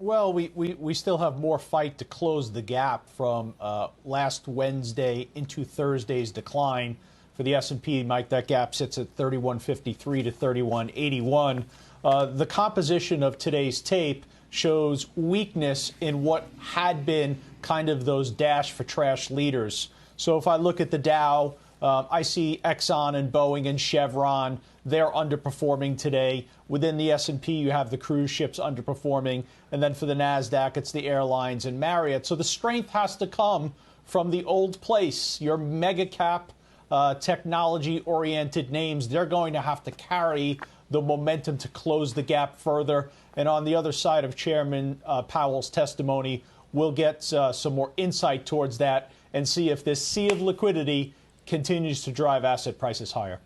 Well, we still have more fight to close the gap from last Wednesday into Thursday's decline. For the S&P, Mike, that gap sits at 3153 to 3181. The composition of today's tape shows weakness in what had been kind of those dash for trash leaders. So if I look at the Dow, I see Exxon and Boeing and Chevron. They're underperforming today. Within the S&P, you have the cruise ships underperforming. And then for the Nasdaq, it's the airlines and Marriott. So the strength has to come from the old place. Your mega cap, technology-oriented names, they're going to have to carry the momentum to close the gap further. And on the other side of Chairman Powell's testimony, we'll get some more insight towards that and see if this sea of liquidity continues to drive asset prices higher.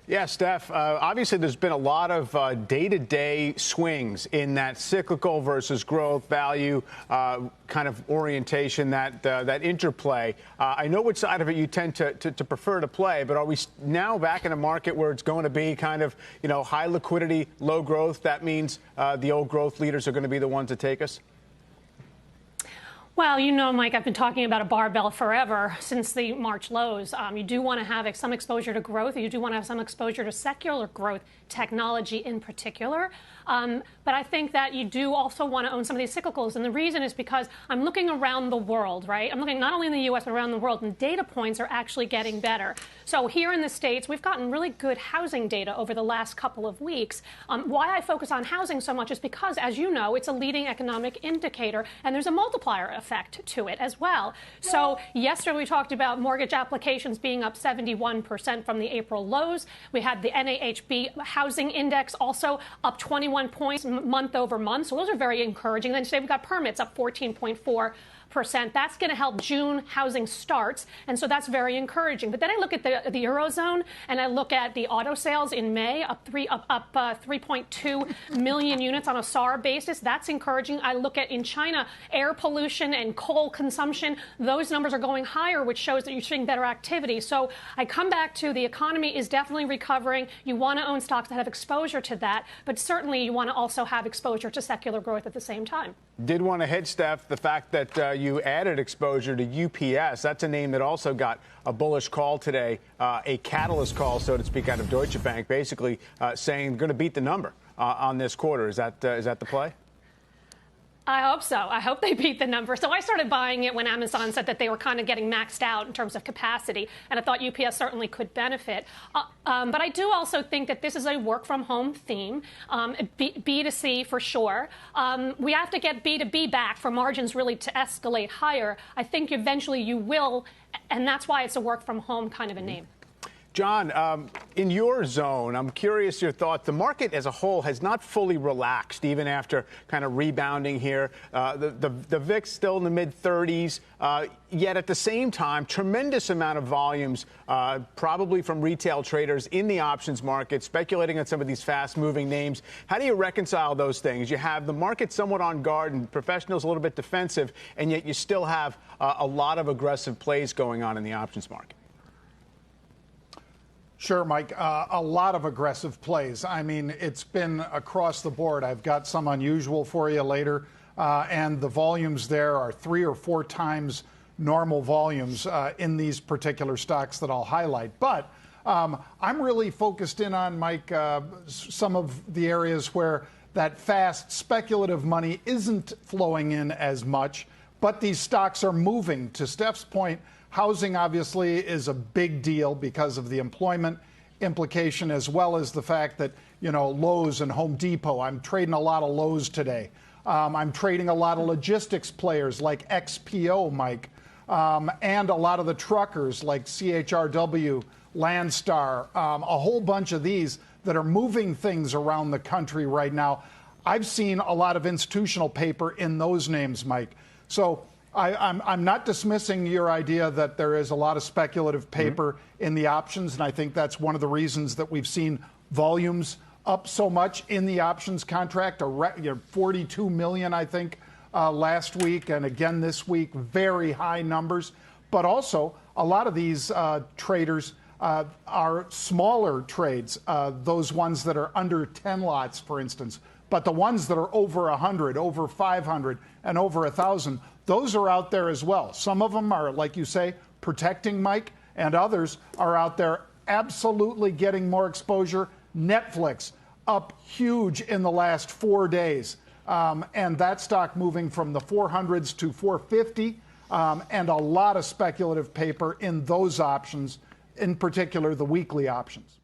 Yeah, Steph, obviously there's been a lot of day-to-day swings in that cyclical versus growth value kind of orientation, that interplay. I know which side of it you tend to prefer to play, but are we now back in a market where it's going to be kind of, high liquidity, low growth? That means the old growth leaders are going to be the ones to take us? Well, Mike, I've been talking about a barbell forever since the March lows. You do want to have some exposure to growth. You do want to have some exposure to secular growth, technology in particular. But I think that you do also want to own some of these cyclicals. And the reason is because I'm looking around the world, right? I'm looking not only in the U.S., but around the world. And data points are actually getting better. So here in the States, we've gotten really good housing data over the last couple of weeks. Why I focus on housing so much is because, as you know, it's a leading economic indicator. And there's a multiplier effect to it as well. So yesterday we talked about mortgage applications being up 71% from the April lows. We had the NAHB housing index also up 21 points month over month. So those are very encouraging. Then today we've got permits up 14.4%. That's going to help June housing starts. And so that's very encouraging. But then I look at the Eurozone and I look at the auto sales in May up 3.2 million units on a SAAR basis. That's encouraging. I look at in China, air pollution and coal consumption. Those numbers are going higher, which shows that you're seeing better activity. So I come back to the economy is definitely recovering. You want to own stocks that have exposure to that. But certainly you want to also have exposure to secular growth at the same time. Did want to hit, Steph, the fact that you added exposure to UPS. That's a name that also got a bullish call today, a catalyst call, so to speak, out of Deutsche Bank, basically saying going to beat the number on this quarter. Is that the play? I hope so. I hope they beat the number. So I started buying it when Amazon said that they were kind of getting maxed out in terms of capacity, and I thought UPS certainly could benefit. But I do also think that this is a work-from-home theme, B2C for sure. We have to get B2B back for margins really to escalate higher. I think eventually you will, and that's why it's a work-from-home kind of a name. John, in your zone, I'm curious your thoughts. The market as a whole has not fully relaxed, even after kind of rebounding here. The VIX still in the mid-30s, yet at the same time, tremendous amount of volumes, probably from retail traders in the options market, speculating on some of these fast-moving names. How do you reconcile those things? You have the market somewhat on guard and professionals a little bit defensive, and yet you still have a lot of aggressive plays going on in the options market. Sure, Mike. A lot of aggressive plays. I mean, it's been across the board. I've got some unusual for you later. And the volumes there are 3 or 4 times normal volumes in these particular stocks that I'll highlight. But I'm really focused in on, Mike, some of the areas where that fast speculative money isn't flowing in as much, but these stocks are moving. To Steph's point, housing obviously is a big deal because of the employment implication, as well as the fact that, Lowe's and Home Depot, I'm trading a lot of Lowe's today. I'm trading a lot of logistics players like XPO, Mike, and a lot of the truckers like CHRW, Landstar, a whole bunch of these that are moving things around the country right now. I've seen a lot of institutional paper in those names, Mike. So I'm not dismissing your idea that there is a lot of speculative paper in the options, and I think that's one of the reasons that we've seen volumes up so much in the options contract, 42 million, I think, last week, and again this week, very high numbers. But also, a lot of these traders are smaller trades, those ones that are under 10 lots, for instance. But the ones that are over 100, over 500, and over 1,000, those are out there as well. Some of them are, like you say, protecting Mike, and others are out there absolutely getting more exposure. Netflix up huge in the last 4 days, and that stock moving from the 400s to 450, and a lot of speculative paper in those options, in particular the weekly options.